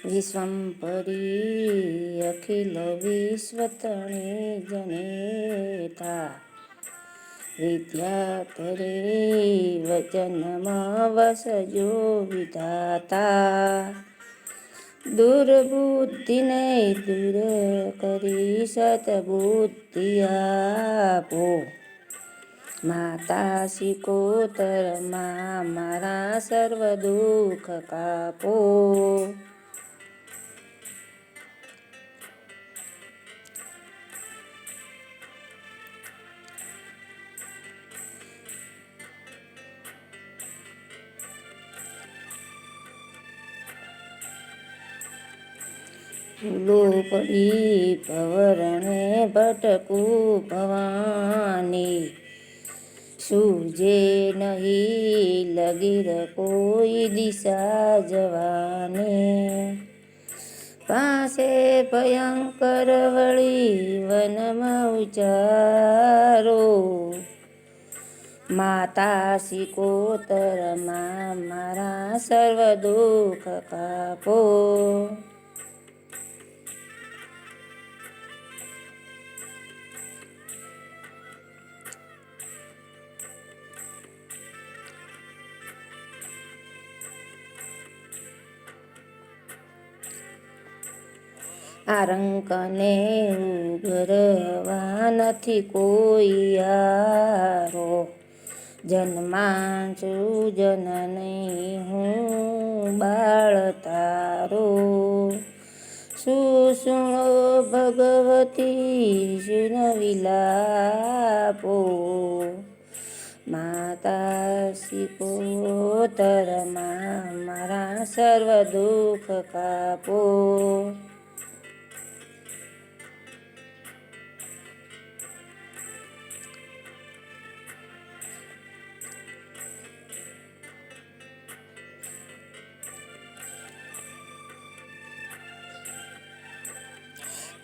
વિશ્વંભરી અખિલ વિશ્વતણી જનેતા વિદ્યાધરે વચનમાં વસજો વિધાતા દુર્બુદ્ધિને દૂર કરી સતબુદ્ધિ આપો માતા શિકોતરમાં મારા સર્વ દુઃખ કાપો ભૂલો પડી પવરણે ભટકું ભવાની સૂજે નહીં લગીર કોઈ દિશા જવાને પાસે ભયંકર વળી વનમાં ઉચારો માતા શિકોતરમાં મારા સર્વ દુઃખ કાપો આરંકને ઉભરવા નથી કોઈ યારો જન્માંચુ જનની હું બાળ તારો સુણો ભગવતી સુન વિલાપો માતા શિકોતરમાં મારા સર્વ દુઃખ કાપો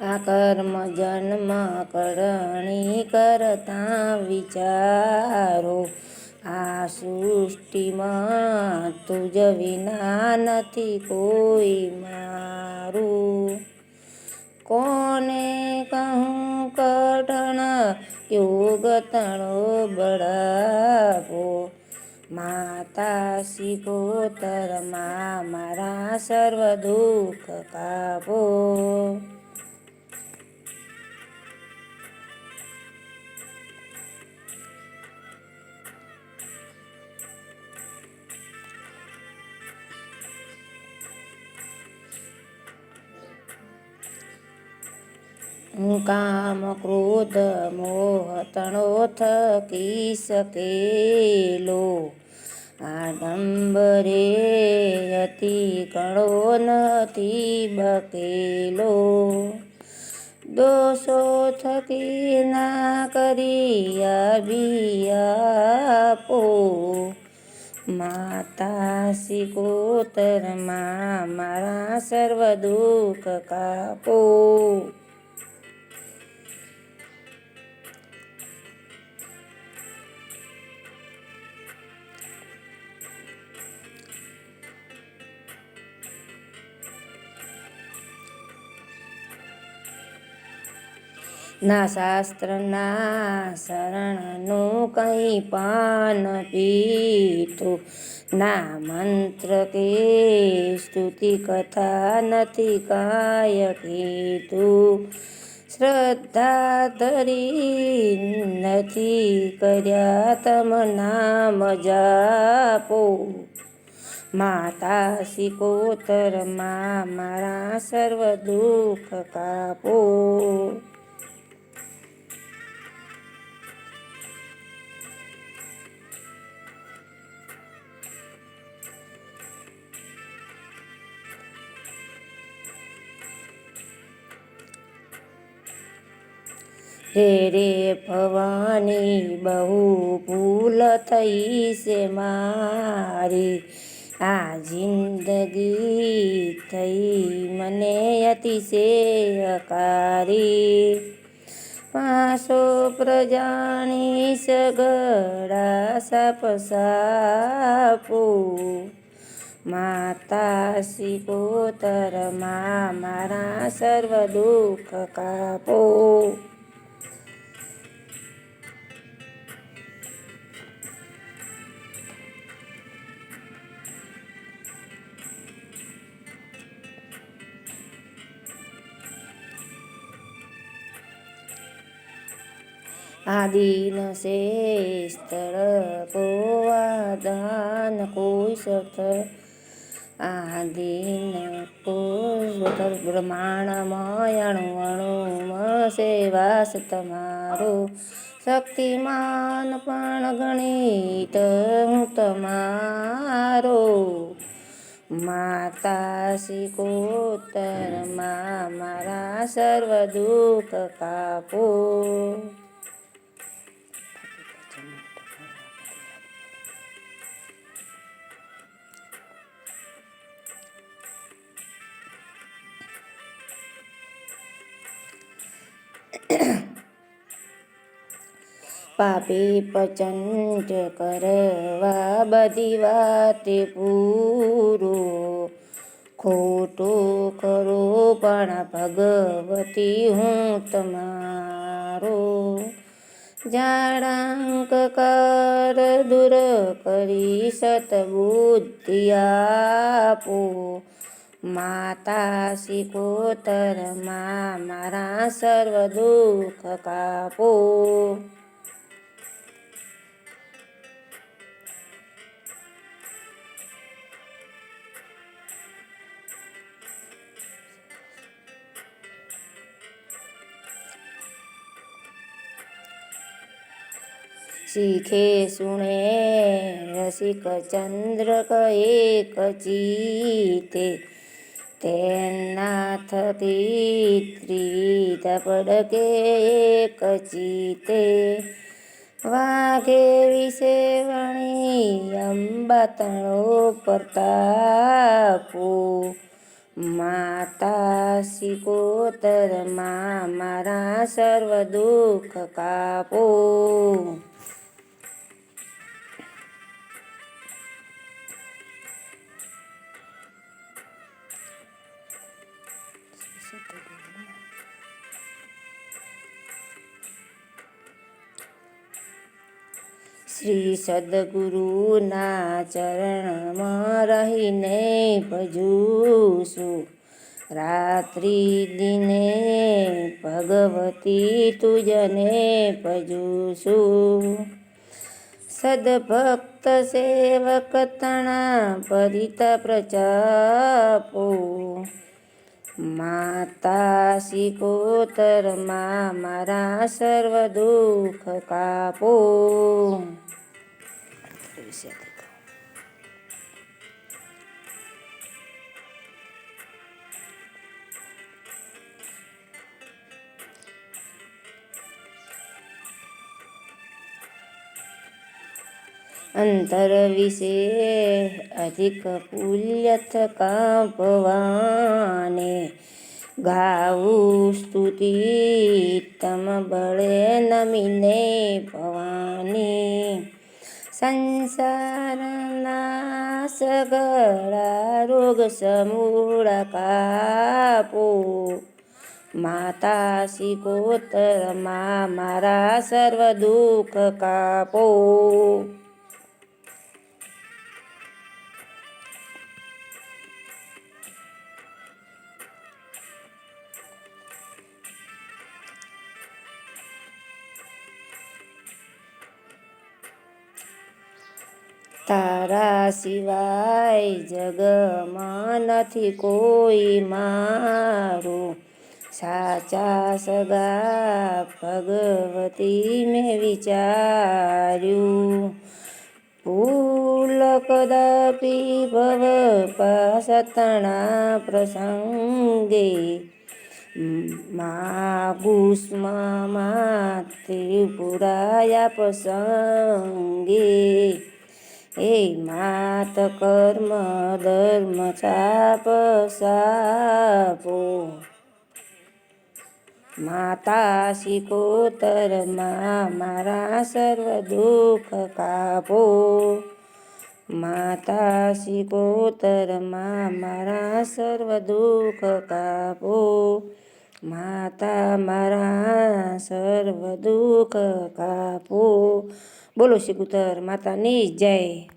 આ કર્મ જન્મ કરણી કરતા વિચારો આ સૃષ્ટિમાં તુજ વિના નથી કોઈ મારું કોને કહું કઠણ યોગ તણો બળાવો માતા શિકોતરમાં મારા સર્વ દુઃખ કાપો કામ ક્રોધ મોહ તણો થકી શકેલો આડંબરે અતિ કણો નથી બકેલો દોષો થકી ના કરી આપો માતા શિકોતરમાં મારા સર્વ દુઃખ કાપો ના શાસ્ત્રના શરણનું કંઈ પાન પીતું ના મંત્ર કે સ્તુતિ કથા નથી કાય કીધું શ્રદ્ધા ધરી નથી કર્યા તમ નામ જાપો માતા શિકોતરમાં મારા સર્વ દુઃખ કાપો રે ભવાની બહુ ભૂલ થઈ છે મારી આ જિંદગી થઈ મને અતિશયકારી પાસો પ્રજાણી સગડા સાપ સાપો માતા સિકોતરમાં મારા સર્વ દુઃખ કાપો. આદિન શ્રેષ્ઠ પોવાદાન કોઈ સત આદિન પુરુષ બ્રહ્માંડમય અણુ અણુમાં સેવાસ તમારો શક્તિમાન પણ ગણિત હું તમારો. માતા સિકોતરમાં મારા સર્વ દુઃખ કાપો. પાપી પચંચ કરવા બધી વાતે પૂરો ખોટું કરો પણ ભગવતી હું તમારો. જાડાંક કર દૂર કરી સતબુદ્ધિ આપો. માતા સિકોતરમાં મારા સર્વ દુઃખ કાપો. શીખે સુણે રસિક ચંદ્રક એક ચીતે તેના થકી ત્રિવિધ પડકે એક ચીતે. વાઘે વિશે વણી અંબા તણો પ્રતાપો. માતા સિકોતરમાં મારા સર્વ દુઃખ કાપો. શ્રી સદગુરુના ચરણમાં રહીને ભજું છું. રાત્રિ દિને ભગવતી તુજને ભજું છું. સદભક્ત સેવક તણા પરિતા પ્રચાપો. માતા સિકોતરમાં મારા સર્વ દુઃખ કાપો. અંતર વિશે અધિક પુલ્યથ કાપવાને ગાવું સ્તુતિ તમ બળે નમીને ભવાની. સંસારના સગળા રોગ સમૂળ કાપો. માતા સિકોતરમાં મારા સર્વ દુઃખ કાપો. તારા સિવાય જગમાં નથી કોઈ મારું. સાચા સગા ભગવતી મેં વિચાર્યું. ભૂલ કદાપી ભવ પાસતણા પ્રસંગે માગુસ્મા ત્રિપુરાયા પ્રસંગે. એ માત કર્મ ધર્મ ચાપ સાપો. માતા સિકોતરમાં મારા સર્વ દુઃખ કાપો. માતા સિકોતરમાં મારા સર્વ દુઃખ કાપો. માતા મારા સર્વ દુઃખ કાપો. બોલો સિકોતર માતાની જય.